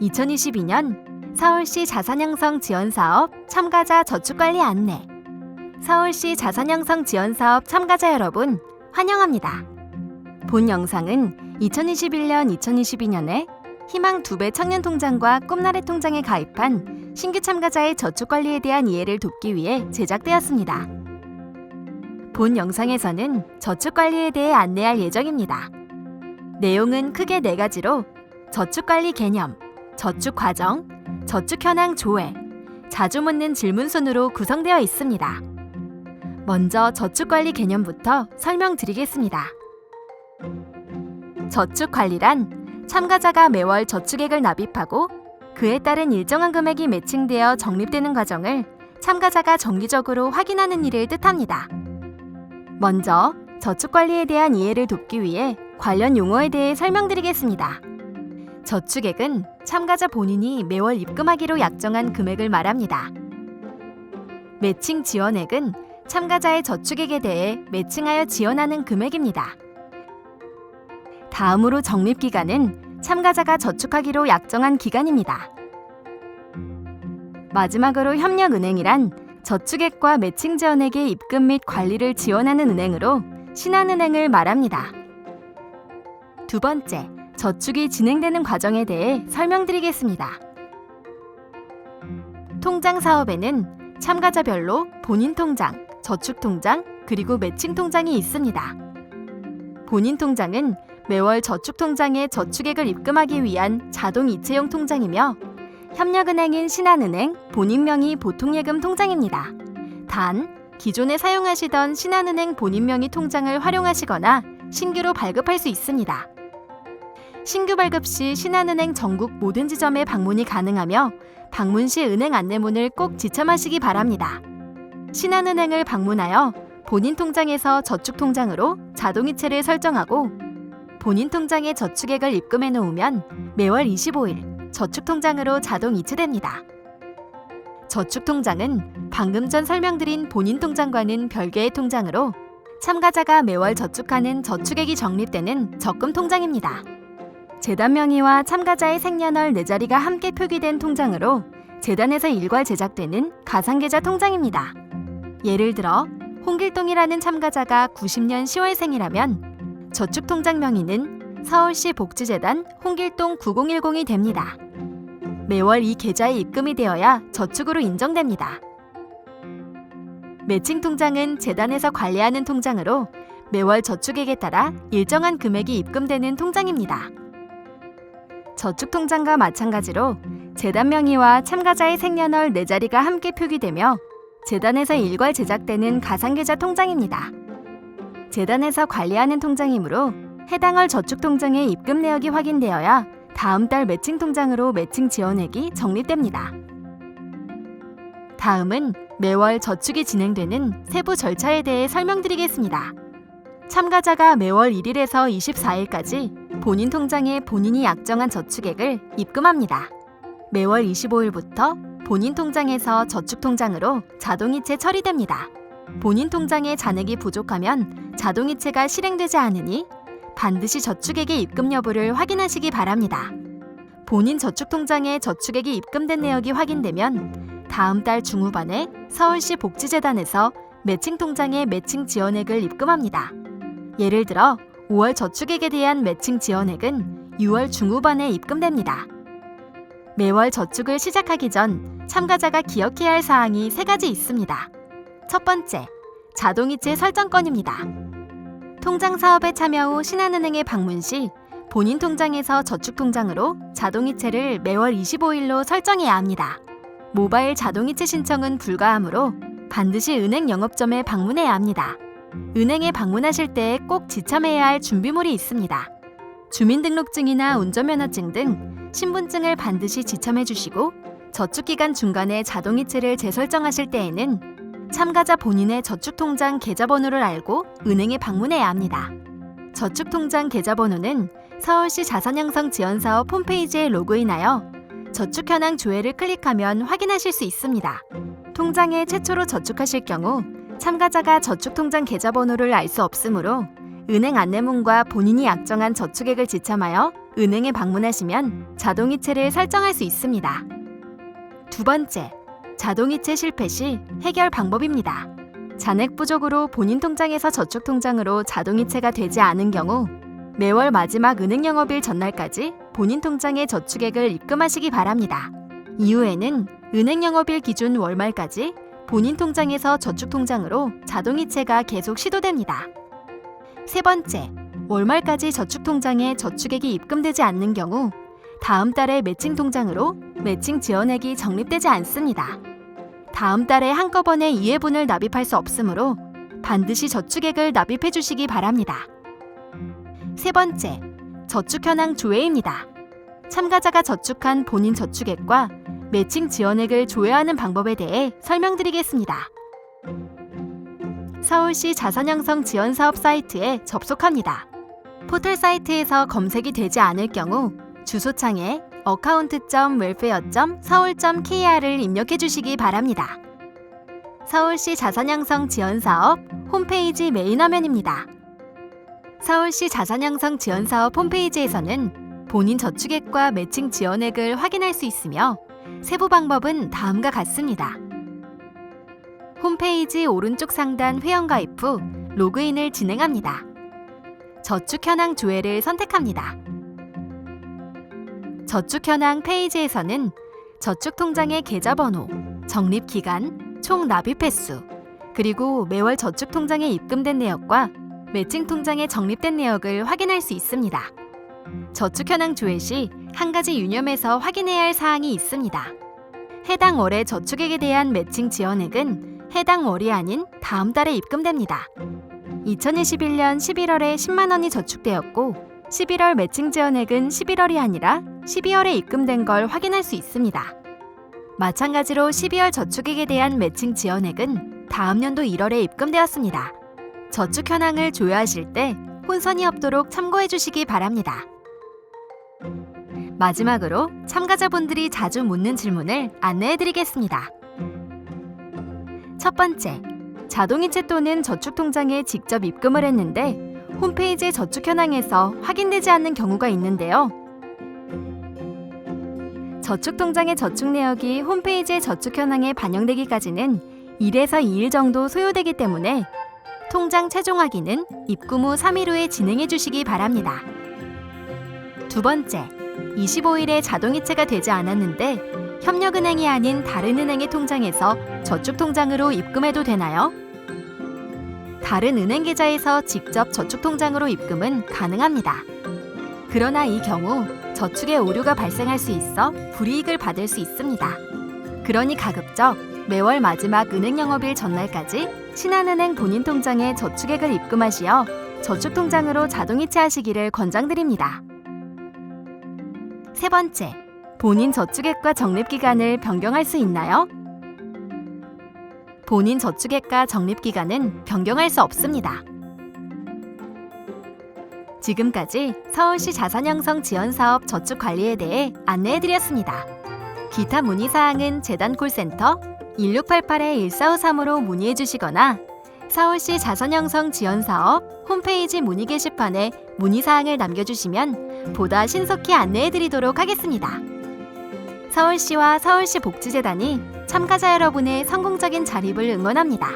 2022년 서울시 자산형성 지원사업 참가자 저축관리 안내. 서울시 자산형성 지원사업 참가자 여러분, 환영합니다. 본 영상은 2021년, 2022년에 희망 2배 청년통장과 꿈나래 통장에 가입한 신규 참가자의 저축관리에 대한 이해를 돕기 위해 제작되었습니다. 본 영상에서는 저축관리에 대해 안내할 예정입니다. 내용은 크게 4가지로 저축관리 개념, 저축과정, 저축현황 조회, 자주 묻는 질문 순으로 구성되어 있습니다. 먼저 저축관리 개념부터 설명드리겠습니다. 저축관리란 참가자가 매월 저축액을 납입하고 그에 따른 일정한 금액이 매칭되어 적립되는 과정을 참가자가 정기적으로 확인하는 일을 뜻합니다. 먼저 저축관리에 대한 이해를 돕기 위해 관련 용어에 대해 설명드리겠습니다. 저축액은 참가자 본인이 매월 입금하기로 약정한 금액을 말합니다. 매칭 지원액은 참가자의 저축액에 대해 매칭하여 지원하는 금액입니다. 다음으로 적립기간은 참가자가 저축하기로 약정한 기간입니다. 마지막으로 협력은행이란 저축액과 매칭 지원액의 입금 및 관리를 지원하는 은행으로 신한은행을 말합니다. 두 번째, 저축이 진행되는 과정에 대해 설명드리겠습니다. 통장 사업에는 참가자별로 본인 통장, 저축 통장, 그리고 매칭 통장이 있습니다. 본인 통장은 매월 저축 통장에 저축액을 입금하기 위한 자동 이체용 통장이며 협력은행인 신한은행 본인 명의 보통예금 통장입니다. 단, 기존에 사용하시던 신한은행 본인 명의 통장을 활용하시거나 신규로 발급할 수 있습니다. 신규 발급 시 신한은행 전국 모든 지점에 방문이 가능하며 방문 시 은행 안내문을 꼭 지참하시기 바랍니다. 신한은행을 방문하여 본인 통장에서 저축 통장으로 자동이체를 설정하고 본인 통장에 저축액을 입금해 놓으면 매월 25일 저축통장으로 자동 이체됩니다. 저축통장은 방금 전 설명드린 본인 통장과는 별개의 통장으로 참가자가 매월 저축하는 저축액이 적립되는 적금 통장입니다. 재단 명의와 참가자의 생년월 4자리가 함께 표기된 통장으로 재단에서 일괄 제작되는 가상계좌 통장입니다. 예를 들어 홍길동이라는 참가자가 90년 10월생이라면 저축통장 명의는 서울시 복지재단 홍길동 9010이 됩니다. 매월 이 계좌에 입금이 되어야 저축으로 인정됩니다. 매칭 통장은 재단에서 관리하는 통장으로 매월 저축액에 따라 일정한 금액이 입금되는 통장입니다. 저축 통장과 마찬가지로 재단 명의와 참가자의 생년월 4자리가 함께 표기되며 재단에서 일괄 제작되는 가상계좌 통장입니다. 재단에서 관리하는 통장이므로 해당 월 저축 통장의 입금 내역이 확인되어야 다음 달 매칭 통장으로 매칭 지원액이 적립됩니다. 다음은 매월 저축이 진행되는 세부 절차에 대해 설명드리겠습니다. 참가자가 매월 1일에서 24일까지 본인 통장에 본인이 약정한 저축액을 입금합니다. 매월 25일부터 본인 통장에서 저축 통장으로 자동이체 처리됩니다. 본인 통장에 잔액이 부족하면 자동이체가 실행되지 않으니 반드시 저축액의 입금 여부를 확인하시기 바랍니다. 본인 저축통장에 저축액이 입금된 내역이 확인되면 다음 달 중후반에 서울시 복지재단에서 매칭 통장에 매칭 지원액을 입금합니다. 예를 들어 5월 저축액에 대한 매칭 지원액은 6월 중후반에 입금됩니다. 매월 저축을 시작하기 전 참가자가 기억해야 할 사항이 3가지 있습니다. 첫 번째, 자동이체 설정권입니다. 통장 사업에 참여 후 신한은행에 방문 시 본인 통장에서 저축 통장으로 자동이체를 매월 25일로 설정해야 합니다. 모바일 자동이체 신청은 불가하므로 반드시 은행 영업점에 방문해야 합니다. 은행에 방문하실 때 꼭 지참해야 할 준비물이 있습니다. 주민등록증이나 운전면허증 등 신분증을 반드시 지참해 주시고 저축기간 중간에 자동이체를 재설정하실 때에는 참가자 본인의 저축통장 계좌번호를 알고 은행에 방문해야 합니다. 저축통장 계좌번호는 서울시 자산형성 지원사업 홈페이지에 로그인하여 저축현황 조회를 클릭하면 확인하실 수 있습니다. 통장에 최초로 저축하실 경우 참가자가 저축통장 계좌번호를 알 수 없으므로 은행 안내문과 본인이 약정한 저축액을 지참하여 은행에 방문하시면 자동이체를 설정할 수 있습니다. 두 번째, 자동이체 실패 시 해결 방법입니다. 잔액 부족으로 본인 통장에서 저축 통장으로 자동이체가 되지 않은 경우 매월 마지막 은행 영업일 전날까지 본인 통장에 저축액을 입금하시기 바랍니다. 이후에는 은행 영업일 기준 월말까지 본인 통장에서 저축 통장으로 자동이체가 계속 시도됩니다. 세 번째, 월말까지 저축 통장에 저축액이 입금되지 않는 경우 다음 달에 매칭 통장으로 매칭 지원액이 적립되지 않습니다. 다음 달에 한꺼번에 2회분을 납입할 수 없으므로 반드시 저축액을 납입해 주시기 바랍니다. 세 번째, 저축 현황 조회입니다. 참가자가 저축한 본인 저축액과 매칭 지원액을 조회하는 방법에 대해 설명드리겠습니다. 서울시 자산형성 지원사업 사이트에 접속합니다. 포털 사이트에서 검색이 되지 않을 경우 주소창에 account.welfare.seoul.kr을 입력해 주시기 바랍니다. 서울시 자산형성 지원사업 홈페이지 메인 화면입니다. 서울시 자산형성 지원사업 홈페이지에서는 본인 저축액과 매칭 지원액을 확인할 수 있으며 세부 방법은 다음과 같습니다. 홈페이지 오른쪽 상단 회원가입 후 로그인을 진행합니다. 저축 현황 조회를 선택합니다. 저축 현황 페이지에서는 저축 통장의 계좌번호, 적립 기간, 총 납입 횟수, 그리고 매월 저축 통장에 입금된 내역과 매칭 통장에 적립된 내역을 확인할 수 있습니다. 저축 현황 조회 시 한 가지 유념해서 확인해야 할 사항이 있습니다. 해당 월의 저축액에 대한 매칭 지원액은 해당 월이 아닌 다음 달에 입금됩니다. 2021년 11월에 10만 원이 저축되었고 11월 매칭 지원액은 11월이 아니라 12월에 입금된 걸 확인할 수 있습니다. 마찬가지로 12월 저축액에 대한 매칭 지원액은 다음 연도 1월에 입금되었습니다. 저축 현황을 조회하실 때 혼선이 없도록 참고해 주시기 바랍니다. 마지막으로 참가자분들이 자주 묻는 질문을 안내해 드리겠습니다. 첫 번째, 자동이체 또는 저축 통장에 직접 입금을 했는데 홈페이지 저축 현황에서 확인되지 않는 경우가 있는데요. 저축 통장의 저축 내역이 홈페이지의 저축 현황에 반영되기까지는 1에서 2일 정도 소요되기 때문에 통장 최종 확인은 입금 후 3일 후에 진행해 주시기 바랍니다. 두 번째, 25일에 자동이체가 되지 않았는데 협력은행이 아닌 다른 은행의 통장에서 저축 통장으로 입금해도 되나요? 다른 은행 계좌에서 직접 저축 통장으로 입금은 가능합니다. 그러나 이 경우 저축에 오류가 발생할 수 있어 불이익을 받을 수 있습니다. 그러니 가급적 매월 마지막 은행 영업일 전날까지 신한은행 본인 통장에 저축액을 입금하시어 저축 통장으로 자동이체하시기를 권장드립니다. 세 번째, 본인 저축액과 적립기간을 변경할 수 있나요? 본인 저축액과 적립기간은 변경할 수 없습니다. 지금까지 서울시 자산형성 지원사업 저축관리에 대해 안내해드렸습니다. 기타 문의사항은 재단 콜센터 1688-1453으로 문의해주시거나 서울시 자산형성 지원사업 홈페이지 문의 게시판에 문의사항을 남겨주시면 보다 신속히 안내해드리도록 하겠습니다. 서울시와 서울시 복지재단이 참가자 여러분의 성공적인 자립을 응원합니다.